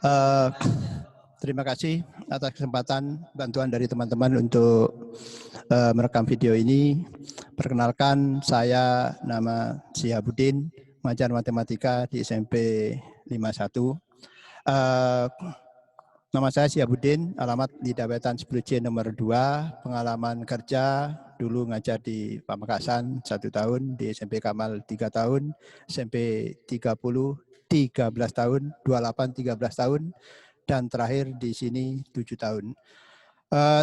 Uh, Terima kasih atas kesempatan bantuan dari teman-teman untuk merekam video ini. Perkenalkan, saya nama Syihabuddin, mengajar matematika di SMP 51. Nama saya Syihabuddin, alamat di Dawetan 10C nomor 2, pengalaman kerja dulu ngajar di Pamekasan 1 tahun, di SMP Kamal 3 tahun, SMP 30 13 tahun, 28 13 tahun, dan terakhir di sini 7 tahun.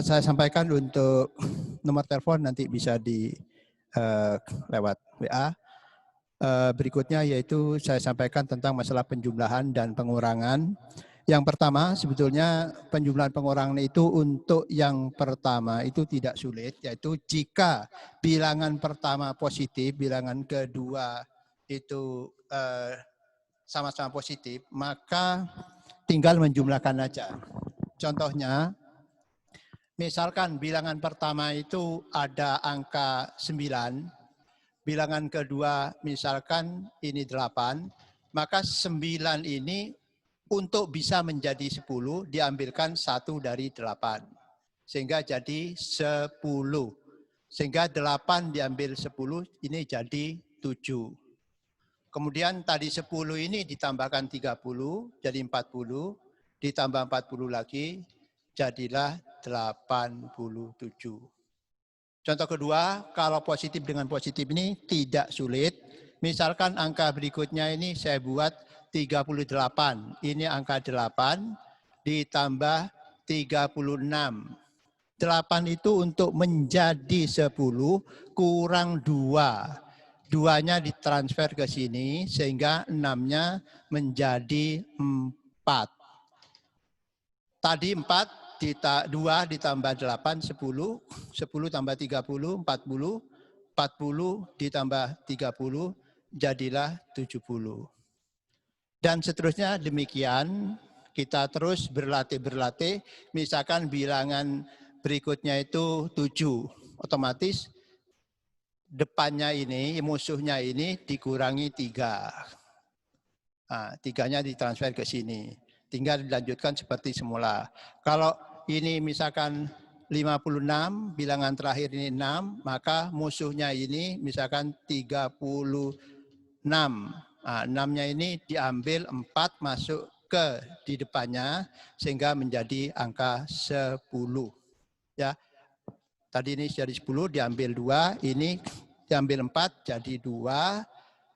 Saya sampaikan untuk nomor telepon nanti bisa di lewat WA. Berikutnya yaitu saya sampaikan tentang masalah penjumlahan dan pengurangan. Yang pertama sebetulnya penjumlahan pengurangan itu untuk yang pertama itu tidak sulit, yaitu jika bilangan pertama positif, bilangan kedua itu sama-sama positif, maka tinggal menjumlahkan aja. Contohnya, misalkan bilangan pertama itu ada angka 9, bilangan kedua misalkan ini 8, maka 9 ini untuk bisa menjadi 10 diambilkan 1 dari 8. Sehingga jadi 10. Sehingga 8 diambil 10 ini jadi 7. Kemudian tadi 10 ini ditambahkan 30, jadi 40, ditambah 40 lagi, jadilah 87. Contoh kedua, kalau positif dengan positif ini tidak sulit. Misalkan angka berikutnya ini saya buat 38, ini angka 8, ditambah 36. 8 itu untuk menjadi 10, kurang 2. 2-nya ditransfer ke sini, sehingga 6-nya menjadi 4. Tadi 4, 2 ditambah 8, 10. 10 tambah 30, 40. 40 ditambah 30, jadilah 70. Dan seterusnya demikian, kita terus berlatih. Misalkan bilangan berikutnya itu 7, otomatis depannya ini, musuhnya ini dikurangi 3. Nah, 3-nya ditransfer ke sini. Tinggal dilanjutkan seperti semula. Kalau ini misalkan 56, bilangan terakhir ini 6, maka musuhnya ini misalkan 36. Nah, 6-nya ini diambil 4 masuk ke di depannya sehingga menjadi angka 10. Ya. Tadi ini jadi 10, diambil 2, ini diambil 4 jadi 2.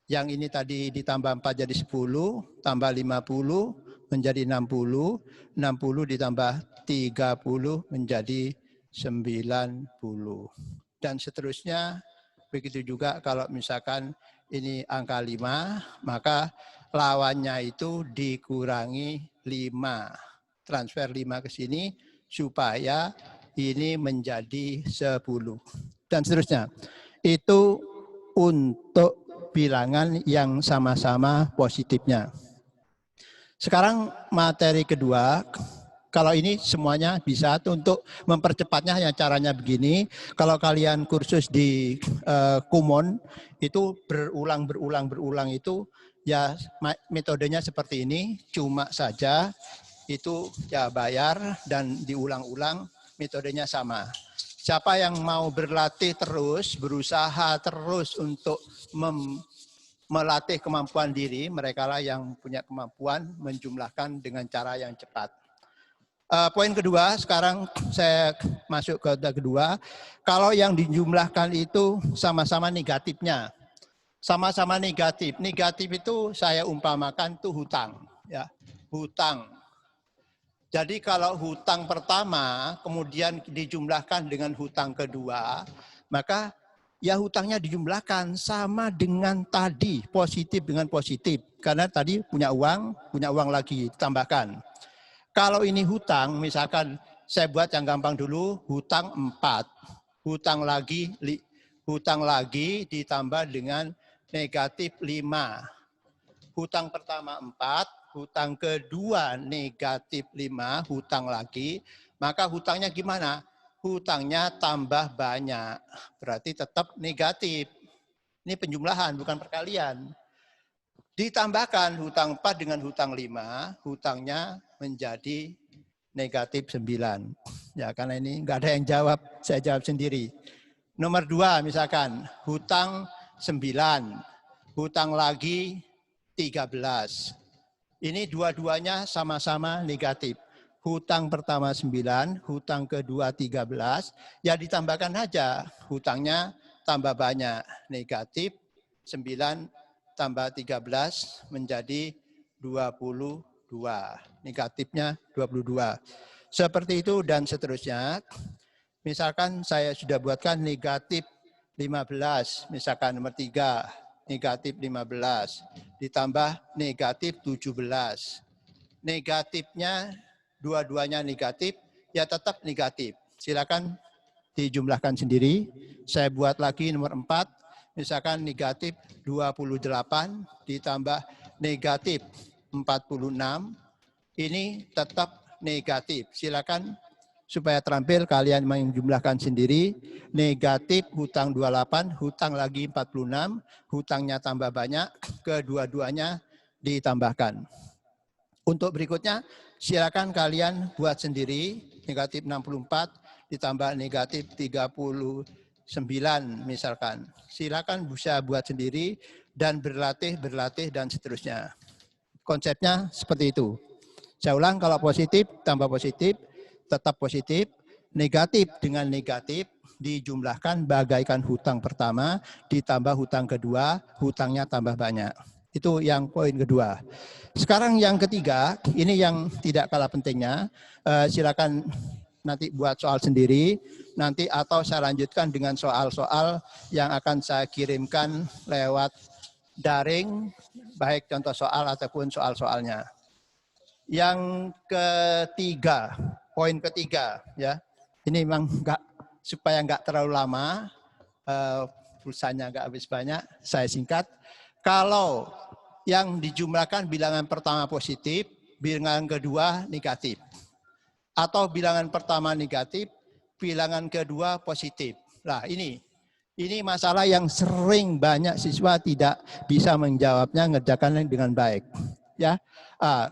Yang ini tadi ditambah 4 jadi 10, tambah 50 menjadi 60, 60 ditambah 30 menjadi 90. Dan seterusnya, begitu juga kalau misalkan ini angka 5, maka lawannya itu dikurangi 5. Transfer 5 ke sini supaya ini menjadi 10. Dan seterusnya. Itu untuk bilangan yang sama-sama positifnya. Sekarang materi kedua, kalau ini semuanya bisa untuk mempercepatnya hanya caranya begini. Kalau kalian kursus di Kumon itu berulang itu ya metodenya seperti ini, cuma saja itu ya bayar dan diulang-ulang, metodenya sama. Siapa yang mau berlatih terus, berusaha terus untuk melatih kemampuan diri, mereka lah yang punya kemampuan menjumlahkan dengan cara yang cepat. Poin kedua, sekarang saya masuk ke kedua. Kalau yang dijumlahkan itu sama-sama negatifnya. Sama-sama negatif. Negatif itu saya umpamakan itu hutang. Ya, hutang. Jadi kalau hutang pertama kemudian dijumlahkan dengan hutang kedua, maka ya hutangnya dijumlahkan sama dengan tadi, positif dengan positif. Karena tadi punya uang lagi tambahkan. Kalau ini hutang, misalkan saya buat yang gampang dulu, hutang 4. Hutang lagi ditambah dengan negatif 5. Hutang pertama 4. Hutang kedua negatif 5, hutang lagi, maka hutangnya gimana? Hutangnya tambah banyak, berarti tetap negatif. Ini penjumlahan, bukan perkalian. Ditambahkan hutang 4 dengan hutang 5, hutangnya menjadi negatif 9. Ya, karena ini enggak ada yang jawab, saya jawab sendiri. Nomor 2 misalkan, hutang 9, hutang lagi 13. Ini dua-duanya sama-sama negatif. Hutang pertama 9, hutang kedua 13, ya ditambahkan aja, hutangnya tambah banyak, negatif 9 tambah 13 menjadi 22. Negatifnya 22. Seperti itu dan seterusnya. Misalkan saya sudah buatkan negatif 15, misalkan nomor 3, negatif 15, ditambah negatif 17. Negatifnya, dua-duanya negatif, ya tetap negatif. Silakan dijumlahkan sendiri. Saya buat lagi nomor 4, misalkan negatif 28 ditambah negatif 46, ini tetap negatif. Silakan supaya terampil kalian menjumlahkan sendiri. Negatif hutang 28, hutang lagi 46, hutangnya tambah banyak, kedua-duanya ditambahkan. Untuk berikutnya silakan kalian buat sendiri, negatif 64 ditambah negatif 39 misalkan. Silakan bisa buat sendiri dan berlatih dan seterusnya. Konsepnya seperti itu. Saya ulang, kalau positif tambah positif, tetap positif, negatif dengan negatif dijumlahkan bagaikan hutang pertama ditambah hutang kedua, hutangnya tambah banyak. Itu yang poin kedua. Sekarang yang ketiga, ini yang tidak kalah pentingnya, silakan nanti buat soal sendiri, nanti atau saya lanjutkan dengan soal-soal yang akan saya kirimkan lewat daring, baik contoh soal ataupun soal-soalnya. Yang ketiga, poin ketiga, ya, ini memang supaya nggak terlalu lama, pulsanya nggak habis banyak, saya singkat. Kalau yang dijumlahkan bilangan pertama positif, bilangan kedua negatif. Atau bilangan pertama negatif, bilangan kedua positif. Nah ini masalah yang sering banyak siswa tidak bisa menjawabnya, ngerjakan dengan baik. Ya,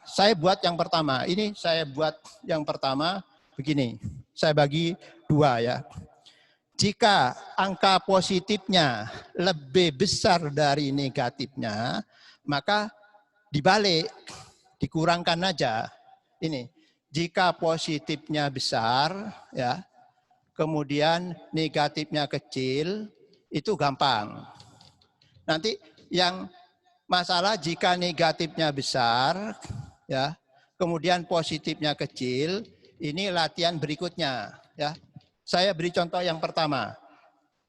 saya buat yang pertama. Ini saya buat yang pertama begini. Saya bagi 2 ya. Jika angka positifnya lebih besar dari negatifnya, maka dibalik, dikurangkan aja. Ini, jika positifnya besar, ya, kemudian negatifnya kecil, itu gampang. Nanti yang masalah jika negatifnya besar, ya, kemudian positifnya kecil, ini latihan berikutnya. Ya, saya beri contoh yang pertama.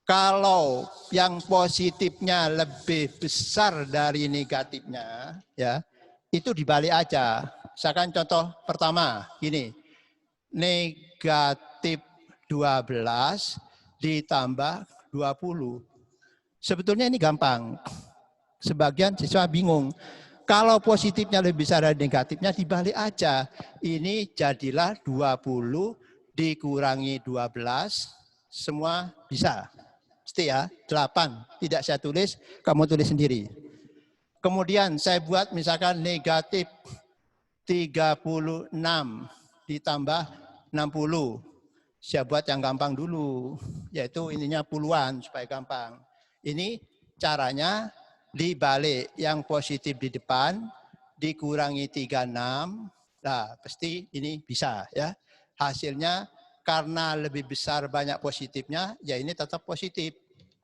Kalau yang positifnya lebih besar dari negatifnya, ya, itu dibalik aja. Misalkan contoh pertama, gini, negatif 12 ditambah 20. Sebetulnya ini gampang. Sebagian siswa bingung. Kalau positifnya lebih besar dari negatifnya, dibalik aja. Ini jadilah 20 dikurangi 12, semua bisa. Pasti ya, 8. Tidak saya tulis, kamu tulis sendiri. Kemudian saya buat misalkan negatif 36 ditambah 60. Saya buat yang gampang dulu, yaitu ininya puluhan supaya gampang. Ini caranya dibalik, yang positif di depan dikurangi 36. Nah, pasti ini bisa ya. Hasilnya karena lebih besar banyak positifnya, ya ini tetap positif.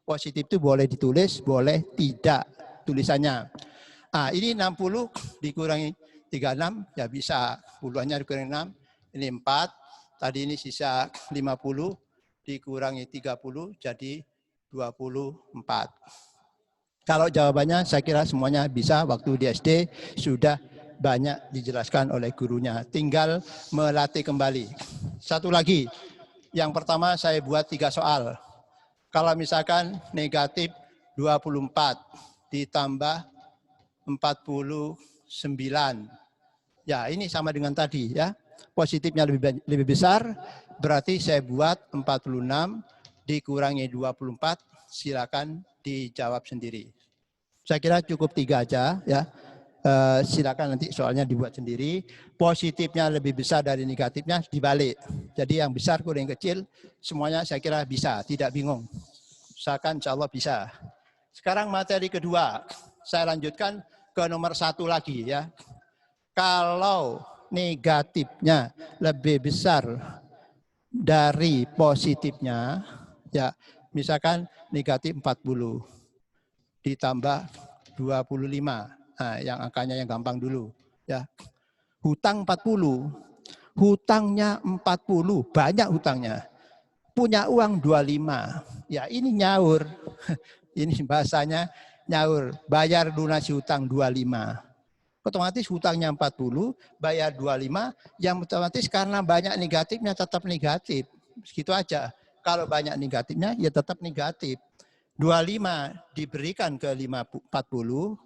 Positif itu boleh ditulis, boleh tidak tulisannya. Ah, ini 60 dikurangi 36, ya bisa. Puluhannya dikurangi 6, ini 4. Tadi ini sisa 50, dikurangi 30, jadi 24. Kalau jawabannya saya kira semuanya bisa, waktu di SD sudah banyak dijelaskan oleh gurunya. Tinggal melatih kembali. Satu lagi, yang pertama saya buat 3 soal. Kalau misalkan negatif 24 ditambah 49. Ya, ini sama dengan tadi ya. Positifnya lebih besar, berarti saya buat 46 dikurangi 24, silakan dijawab sendiri. Saya kira cukup 3 aja ya. silakan nanti soalnya dibuat sendiri. Positifnya lebih besar dari negatifnya dibalik. Jadi yang besar kurang kecil semuanya saya kira bisa, tidak bingung. Usahakan insya Allah bisa. Sekarang materi kedua, saya lanjutkan ke nomor 1 lagi ya. Kalau negatifnya lebih besar dari positifnya, ya misalkan negatif 40 ditambah 25. Nah, yang angkanya yang gampang dulu. Ya. Hutang 40, hutangnya 40, banyak hutangnya. Punya uang 25. Ya ini nyaur. Ini bahasanya nyaur. Bayar lunasi hutang 25. Otomatis hutangnya 40, bayar 25, yang otomatis karena banyak negatifnya tetap negatif. Gitu aja. Kalau banyak negatifnya ya tetap negatif. 25 diberikan ke 40,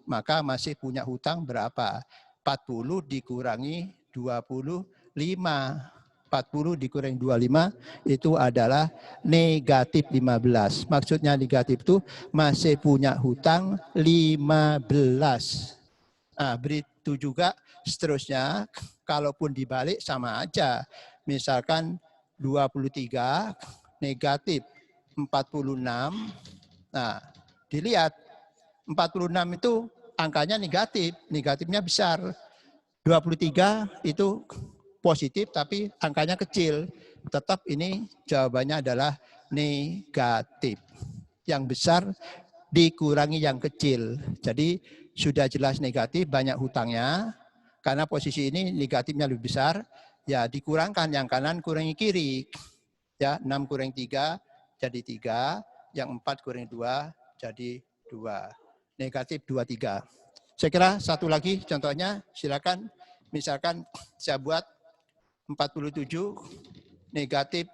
maka masih punya hutang berapa? 40 dikurangi 25. 40 dikurangi 25 itu adalah negatif 15. Maksudnya negatif itu masih punya hutang 15. Nah, begitu juga seterusnya, kalaupun dibalik sama aja. Misalkan 23 negatif 46. Nah, dilihat 46 itu angkanya negatif, negatifnya besar. 23 itu positif tapi angkanya kecil. Tetap ini jawabannya adalah negatif. Yang besar dikurangi yang kecil. Jadi sudah jelas negatif, banyak hutangnya. Karena posisi ini negatifnya lebih besar, ya dikurangkan yang kanan kurangi kiri. Ya, 6 kurangi 3 jadi 3, yang 4 kurangi 2 jadi 2. Negatif 23. Saya kira satu lagi contohnya, silakan. Misalkan saya buat 47 negatif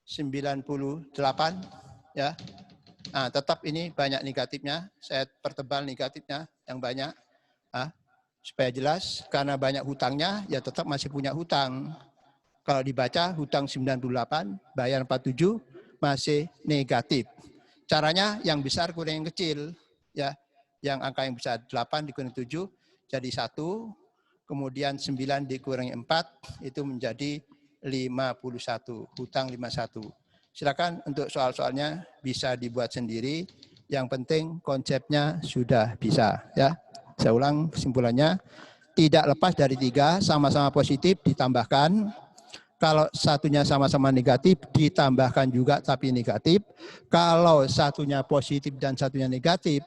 98 ya. Nah, tetap ini banyak negatifnya. Saya pertebal negatifnya yang banyak. Supaya jelas, karena banyak hutangnya, ya tetap masih punya hutang. Kalau dibaca, hutang 98, bayar 47, masih negatif. Caranya yang besar kurang yang kecil. Ya, yang angka yang besar 8 dikurangi 7, jadi 1. Kemudian 9 dikurangi 4, itu menjadi 51. Hutang 51. Silakan untuk soal-soalnya bisa dibuat sendiri. Yang penting konsepnya sudah bisa. Ya, saya ulang kesimpulannya. Tidak lepas dari 3, sama-sama positif ditambahkan. Kalau satunya sama-sama negatif, ditambahkan juga tapi negatif. Kalau satunya positif dan satunya negatif,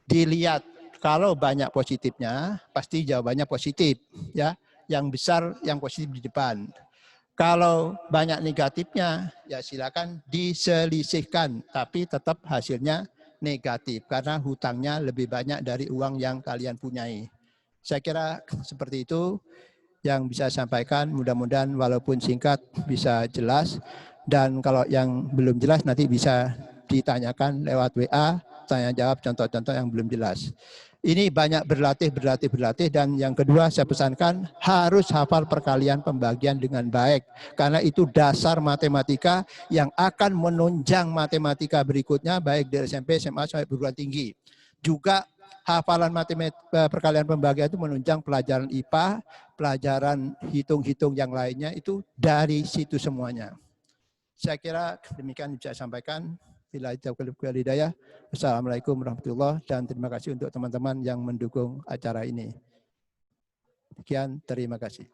dilihat kalau banyak positifnya, pasti jawabannya positif. Ya, yang besar, yang positif di depan. Kalau banyak negatifnya, ya silakan diselisihkan, tapi tetap hasilnya negatif karena hutangnya lebih banyak dari uang yang kalian punyai. Saya kira seperti itu yang bisa saya sampaikan. Mudah-mudahan walaupun singkat bisa jelas, dan kalau yang belum jelas nanti bisa ditanyakan lewat WA, tanya jawab contoh-contoh yang belum jelas. Ini banyak berlatih, dan yang kedua saya pesankan harus hafal perkalian pembagian dengan baik. Karena itu dasar matematika yang akan menunjang matematika berikutnya baik dari SMP, SMA, sampai perguruan tinggi. Juga hafalan matematika perkalian pembagian itu menunjang pelajaran IPA, pelajaran hitung-hitung yang lainnya itu dari situ semuanya. Saya kira demikian bisa saya sampaikan. Assalamualaikum warahmatullahi wabarakatuh, dan terima kasih untuk teman-teman yang mendukung acara ini. Sekian, terima kasih.